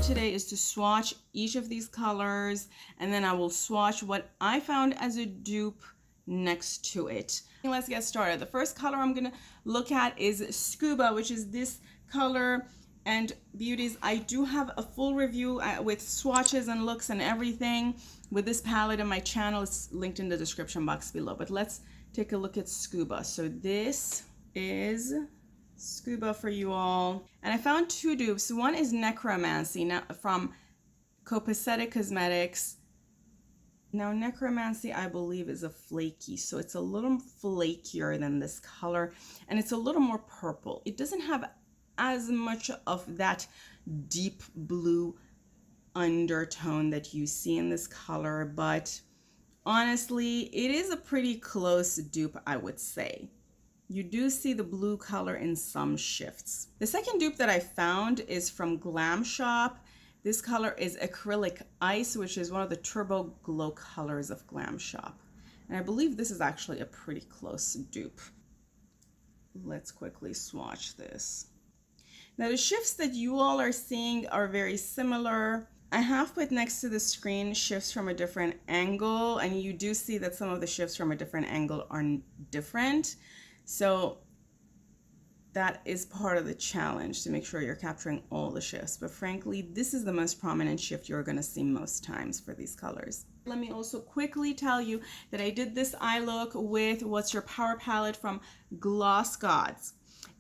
today is to swatch each of these colors, and then I will swatch what I found as a dupe next to it. Let's get started. The first color I'm gonna look at is Scuba, which is this color. And Beauties, I do have a full review with swatches and looks and everything with this palette on my channel. It's linked in the description box below, but let's take a look at Scuba. So this is Scuba for you all. And I found two dupes. One is Necromancy now from Copacetic Cosmetics. Now Necromancy, I believe, is a flaky, so it's a little flakier than this color, and it's a little more purple. It doesn't have as much of that deep blue undertone that you see in this color, but honestly, it is a pretty close dupe, I would say. You do see the blue color in some shifts. The second dupe that I found is from Glam Shop. This color is Acrylic Ice, which is one of the Turbo Glow colors of Glam Shop. And I believe this is actually a pretty close dupe. Let's quickly swatch this. Now the shifts that you all are seeing are very similar. I have put next to the screen shifts from a different angle, and you do see that some of the shifts from a different angle are different. So that is part of the challenge, to make sure you're capturing all the shifts. But frankly, this is the most prominent shift you're going to see most times for these colors. Let me also quickly tell you that I did this eye look with What's Your Power palette from Gloss Gods.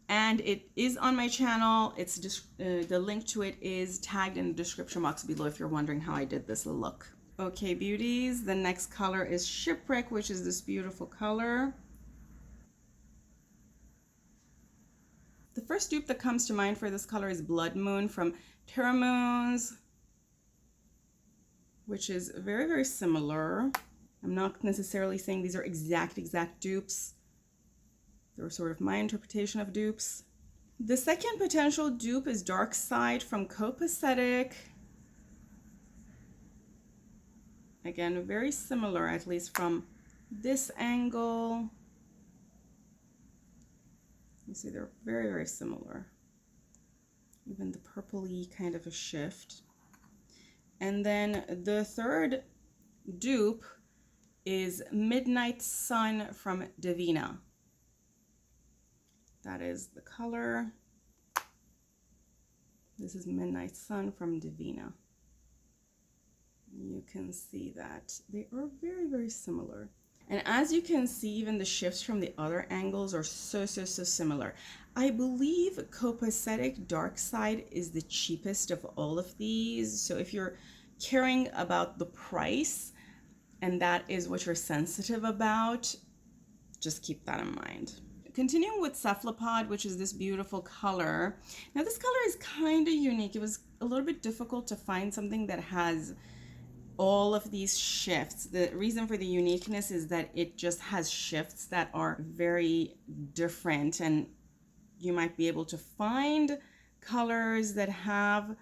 And it is on my channel. It's just the link to it is tagged in the description box below if you're wondering how I did this look. Okay, Beauties, the next color is Shipwreck, which is this beautiful color. The first dupe that comes to mind for this color is Blood Moon from Terra Moons, which is very, very similar. I'm not necessarily saying these are exact dupes. They're sort of my interpretation of dupes. The second potential dupe is Dark Side from Copacetic. Again, very similar, at least from this angle. You see they're very, very similar. Even the purpley kind of a shift. And then the third dupe is Midnight Sun from Divina. That is the color. This is Midnight Sun from Divina. You can see that they are very, very similar. And as you can see, even the shifts from the other angles are so similar. I believe Copacetic Dark Side is the cheapest of all of these. So if you're caring about the price and that is what you're sensitive about, just keep that in mind. Continuing with Cephalopod, which is this beautiful color. Now this color is kind of unique. It was a little bit difficult to find something that has all of these shifts. The reason for the uniqueness is that it just has shifts that are very different, and you might be able to find colors that have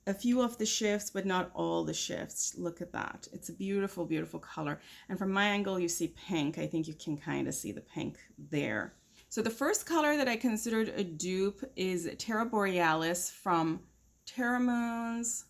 a few of the shifts, but not all the shifts. Look at that. It's a beautiful, beautiful color. And from my angle, you see pink. I think you can kind of see the pink there. So the first color that I considered a dupe is Terra Borealis from Terra Moons.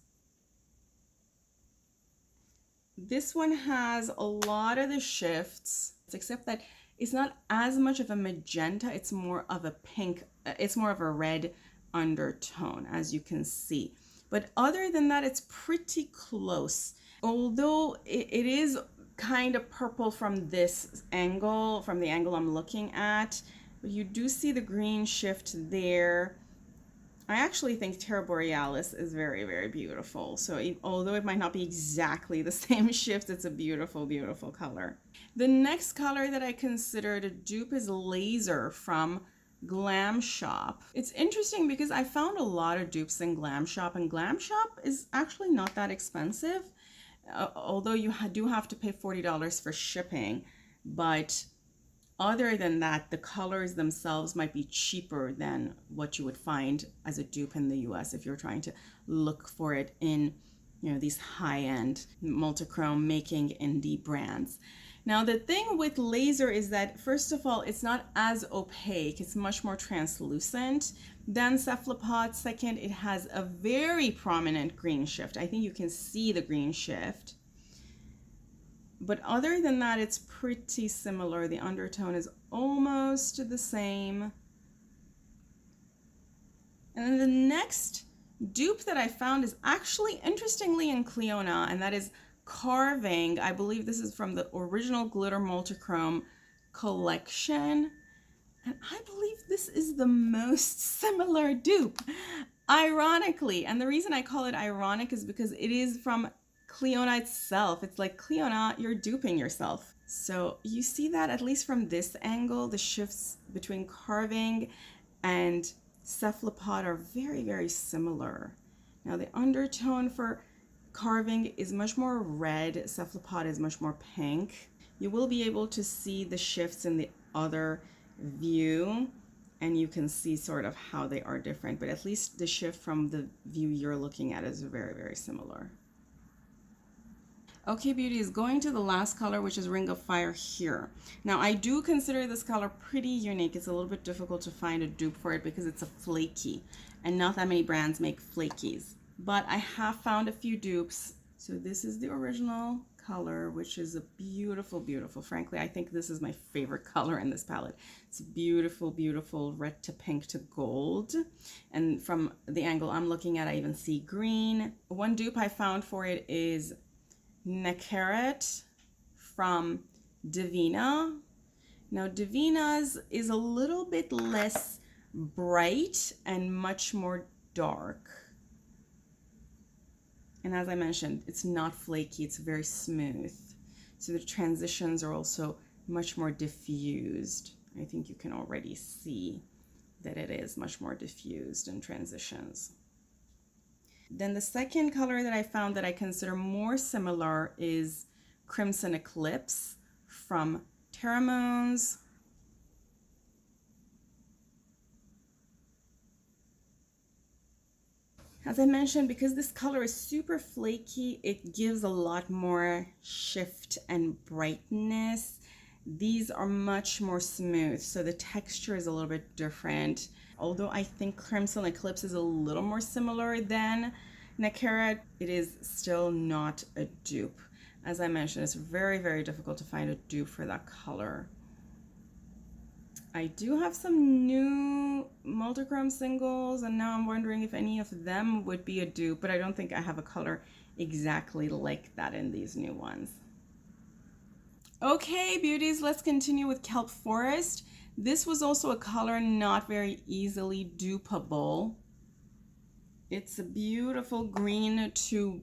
This one has a lot of the shifts, except that it's not as much of a magenta. It's more of a pink. It's more of a red undertone, as you can see. But other than that, it's pretty close. Although it is kind of purple from this angle, from the angle I'm looking at, but you do see the green shift there. I actually think Terra Borealis is very, very beautiful. So although it might not be exactly the same shift, it's a beautiful, beautiful color. The next color that I considered a dupe is Laser from Glam Shop. It's interesting because I found a lot of dupes in Glam Shop, and Glam Shop is actually not that expensive, although you do have to pay $40 for shipping. But other than that, the colors themselves might be cheaper than what you would find as a dupe in the US if you're trying to look for it in, these high-end multichrome making indie brands. Now the thing with laser is that, first of all, it's not as opaque. It's much more translucent than Cephalopod. Second, it has a very prominent green shift. I think you can see the green shift. But other than that, it's pretty similar. The undertone is almost the same. And then the next dupe that I found is actually, interestingly, in Clionadh, and that is Carving. I believe this is from the original Glitter Multichrome collection. And I believe this is the most similar dupe, ironically. And the reason I call it ironic is because it is from Clionadh itself. It's like, Clionadh, you're duping yourself. So you see that, at least from this angle, the shifts between Carving and Cephalopod are very, very similar. Now the undertone for Carving is much more red. Cephalopod is much more pink. You will be able to see the shifts in the other view, and you can see sort of how they are different, but at least the shift from the view you're looking at is very, very similar. Okay, beauties, going to the last color, which is Ring of Fire here. Now, I do consider this color pretty unique. It's a little bit difficult to find a dupe for it because it's a flaky, and not that many brands make flakies. But I have found a few dupes. So this is the original color, which is a beautiful, beautiful. Frankly, I think this is my favorite color in this palette. It's beautiful, beautiful red to pink to gold. And from the angle I'm looking at, I even see green. One dupe I found for it is Nekaret from Divina. Now Divina's is a little bit less bright and much more dark. And as I mentioned, it's not flaky, it's very smooth. So the transitions are also much more diffused. I think you can already see that it is much more diffused in transitions. Then the second color that I found that I consider more similar is Crimson Eclipse from Terramoons. As I mentioned, because this color is super flaky, it gives a lot more shift and brightness. These are much more smooth, so the texture is a little bit different. Although I think Crimson Eclipse is a little more similar than Nekaret, it is still not a dupe. As I mentioned, it's very, very difficult to find a dupe for that color. I do have some new multichrome singles, and now I'm wondering if any of them would be a dupe, but I don't think I have a color exactly like that in these new ones. Okay, beauties, let's continue with Kelp Forest. This was also a color not very easily dupeable. It's a beautiful green to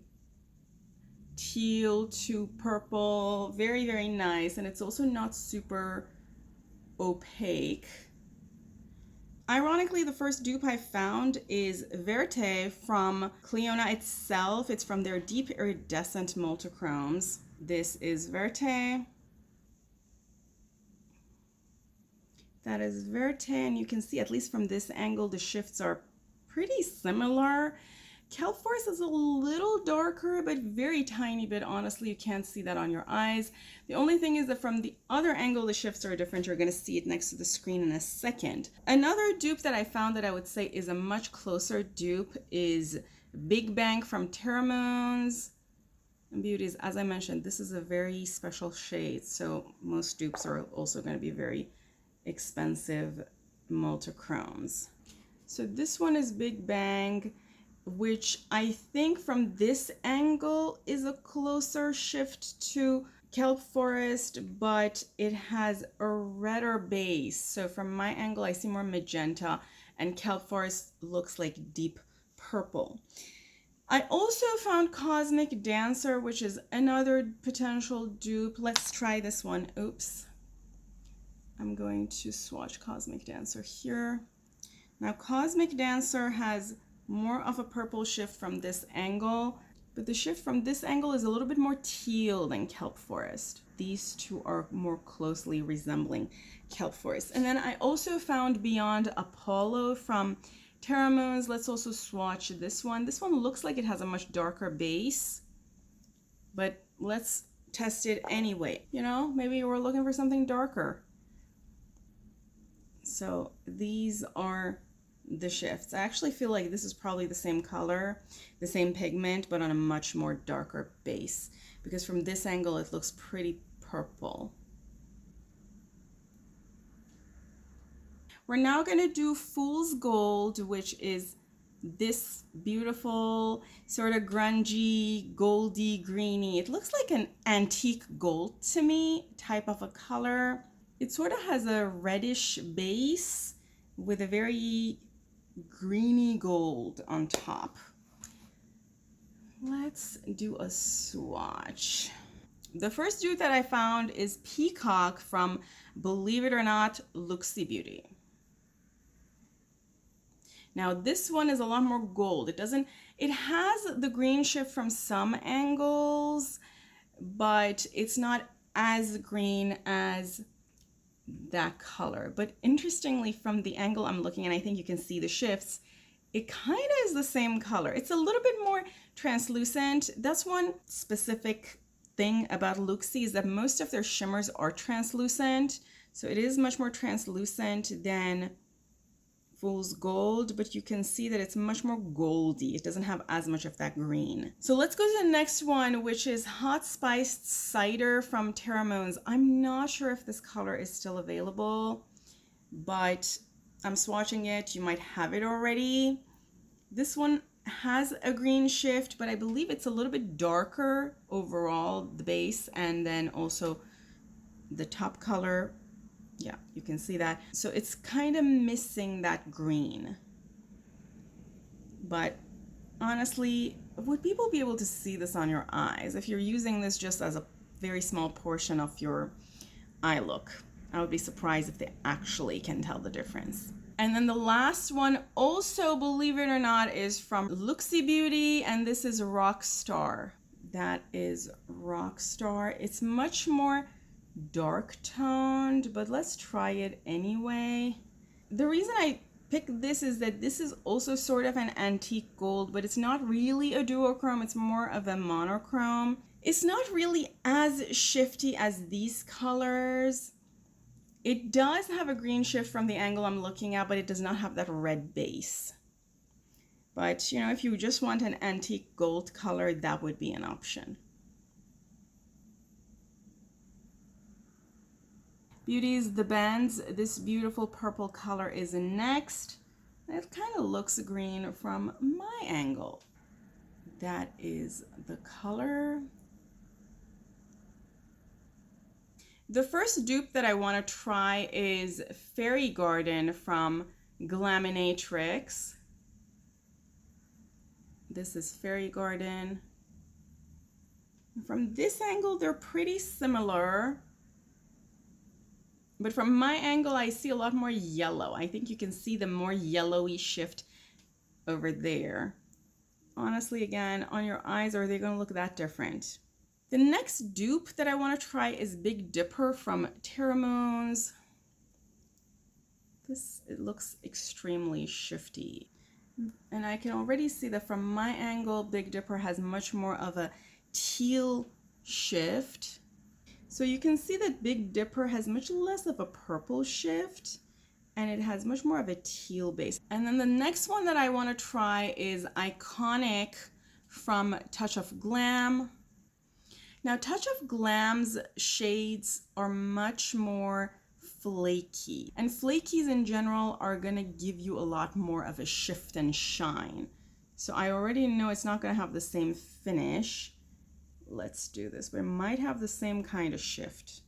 teal to purple, very, very nice, and it's also not super opaque. Ironically, the first dupe I found is Verte from Clionadh itself. It's from their Deep Iridescent Multichromes. This is Verte. That is Verte, and you can see, at least from this angle, the shifts are pretty similar. Kelp Forest is a little darker, but very tiny bit. Honestly, you can't see that on your eyes. The only thing is that from the other angle, the shifts are different. You're going to see it next to the screen in a second. Another dupe that I found that I would say is a much closer dupe is Big Bang from Terramoons. And Beauties, as I mentioned, this is a very special shade, so most dupes are also going to be very expensive multichromes. So this one is Big Bang, which I think from this angle is a closer shift to Kelp Forest, but it has a redder base. So from my angle, I see more magenta, and Kelp Forest looks like deep purple. I also found Cosmic Dancer, which is another potential dupe. Let's try this one. Oops. I'm going to swatch Cosmic Dancer here. Now, Cosmic Dancer has more of a purple shift from this angle, but the shift from this angle is a little bit more teal than Kelp Forest. These two are more closely resembling Kelp Forest. And then I also found Beyond Apollo from Terramoons. Let's also swatch this one. This one looks like it has a much darker base, but let's test it anyway. You know, maybe we're looking for something darker. So these are the shifts. I actually feel like this is probably the same color, the same pigment, but on a much more darker base, because from this angle it looks pretty purple. We're now going to do Fool's Gold, which is this beautiful sort of grungy, goldy, greeny. It looks like an antique gold to me type of a color. It sort of has a reddish base with a very greeny gold on top. Let's do a swatch. The first dupe that I found is Peacock from, believe it or not, Luxie Beauty. Now this one is a lot more gold. It has the green shift from some angles, but it's not as green as that color. But interestingly, from the angle I'm looking at, I think you can see the shifts, it kind of is the same color. It's a little bit more translucent. That's one specific thing about Luxie, is that most of their shimmers are translucent. So it is much more translucent than Fool's Gold, but you can see that it's much more goldy. It doesn't have as much of that green. So let's go to the next one, which is Hot Spiced Cider from Pheromones. I'm not sure if this color is still available, but I'm swatching it. You might have it already. This one has a green shift, but I believe it's a little bit darker overall, the base, and then also the top color. Yeah, you can see that. So it's kind of missing that green. But honestly, would people be able to see this on your eyes if you're using this just as a very small portion of your eye look? I would be surprised if they actually can tell the difference. And then the last one, also, believe it or not, is from Luxie Beauty, and this is Rockstar. That is Rockstar. It's much more dark toned, but let's try it anyway. The reason I picked this is that this is also sort of an antique gold, but it's not really a duochrome, it's more of a monochrome. It's not really as shifty as these colors. It does have a green shift from the angle I'm looking at, but it does not have that red base. But you know, if you just want an antique gold color, that would be an option. Beauties, the bands, this beautiful purple color is next. It kind of looks green from my angle. That is the color. The first dupe that I want to try is Fairy Garden from Glaminatrix. This is Fairy Garden. From this angle, they're pretty similar. But from my angle, I see a lot more yellow. I think you can see the more yellowy shift over there. Honestly, again, on your eyes, are they going to look that different? The next dupe that I want to try is Big Dipper from Pheromones. It looks extremely shifty. And I can already see that from my angle, Big Dipper has much more of a teal shift. So you can see that Big Dipper has much less of a purple shift, and it has much more of a teal base. And then the next one that I want to try is Iconic from Touch of Glam. Now, Touch of Glam's shades are much more flaky, and flakies in general are going to give you a lot more of a shift and shine. So I already know it's not going to have the same finish. Let's do this, but it might have the same kind of shift.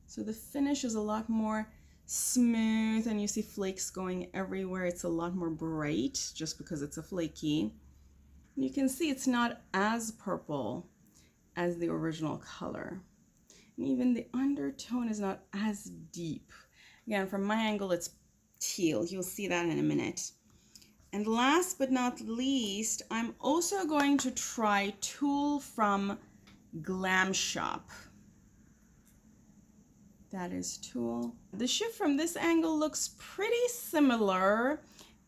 So the finish is a lot more smooth, and you see flakes going everywhere. It's a lot more bright just because it's a flaky. You can see it's not as purple as the original color. And even the undertone is not as deep. Again, from my angle, it's teal. You'll see that in a minute. And last but not least, I'm also going to try Tulle from Glam Shop. That is Tulle. The shift from this angle looks pretty similar,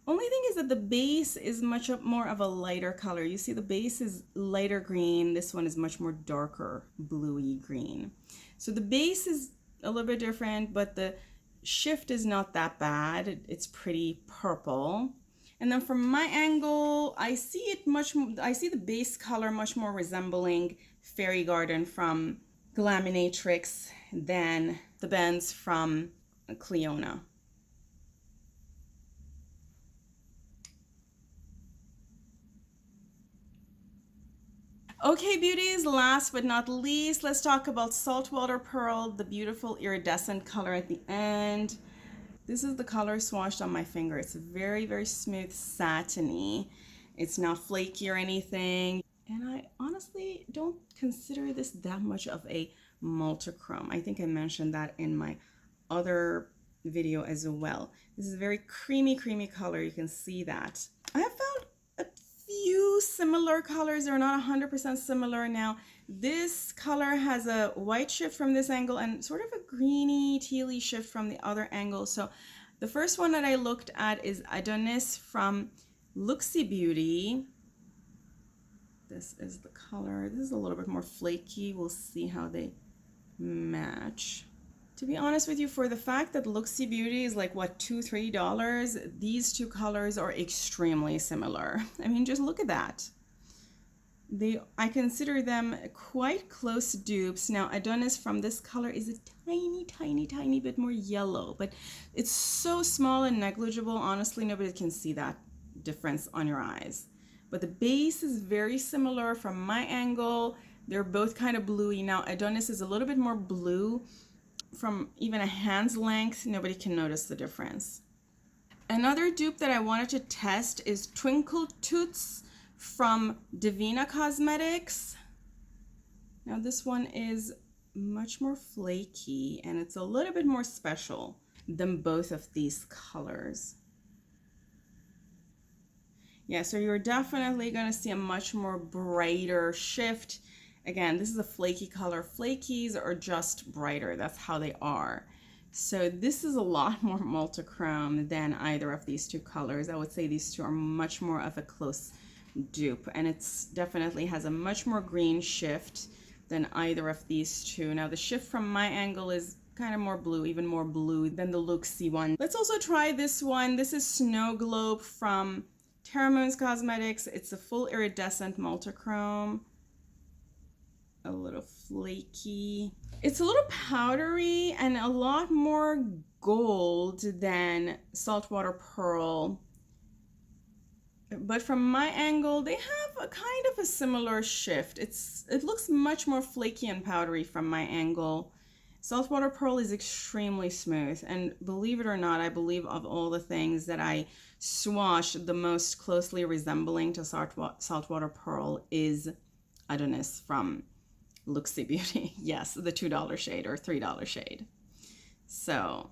Only thing is that the base is much more of a lighter color. You see the base is lighter green. This one is much more darker bluey green. So the base is a little bit different, but the shift is not that bad. It's pretty purple. And then from my angle, I see the base color much more resembling Fairy Garden from Glaminatrix than the bends from Clionadh. Okay, beauties, last but not least, let's talk about Saltwater Pearl, the beautiful iridescent color at the end. This is the color swatched on my finger. It's very, very smooth, satiny. It's not flaky or anything. And I honestly don't consider this that much of a multichrome. I think I mentioned that in my other video as well. This is a very creamy, creamy color. You can see that. I have found a few similar colors. They're not 100% similar. Now, this color has a white shift from this angle and sort of a greeny, tealy shift from the other angle. So the first one that I looked at is Adonis from Luxie Beauty. This is the color. This is a little bit more flaky. We'll see how they match. To be honest with you, for the fact that Luxie Beauty is like, what, $2-3, these two colors are extremely similar. I mean, just look at that. I consider them quite close dupes. Now, Adonis from this color is a tiny, tiny, tiny bit more yellow, but it's so small and negligible. Honestly, nobody can see that difference on your eyes. But the base is very similar from my angle. They're both kind of bluey. Now, Adonis is a little bit more blue. From even a hand's length, nobody can notice the difference. Another dupe that I wanted to test is Twinkle Toots from Divina Cosmetics. Now this one is much more flaky and it's a little bit more special than both of these colors. Yeah, so you're definitely going to see a much more brighter shift. Again, this is a flaky color. Flakies are just brighter. That's how they are. So this is a lot more multichrome than either of these two colors. I would say these two are much more of a close dupe, and it's definitely has a much more green shift than either of these two. Now the shift from my angle is kind of more blue, even more blue than the Luxie one. Let's also try this one. This is Snow Globe from Terra Moons Cosmetics. It's a full iridescent multichrome. A little flaky. It's a little powdery and a lot more gold than Saltwater Pearl. But from my angle, they have a kind of a similar shift. It looks much more flaky and powdery from my angle. Saltwater Pearl is extremely smooth, and believe it or not, I believe of all the things that I swatch, the most closely resembling to Saltwater Pearl is Adonis from Luxie Beauty. Yes, the $2 shade or $3 shade. So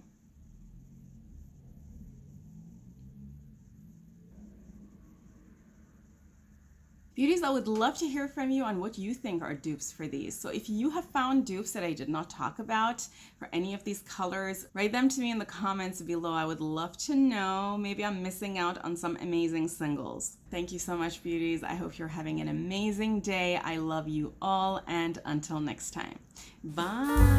beauties, I would love to hear from you on what you think are dupes for these. So if you have found dupes that I did not talk about for any of these colors, write them to me in the comments below. I would love to know. Maybe I'm missing out on some amazing singles. Thank you so much, beauties. I hope you're having an amazing day. I love you all, and until next time. Bye.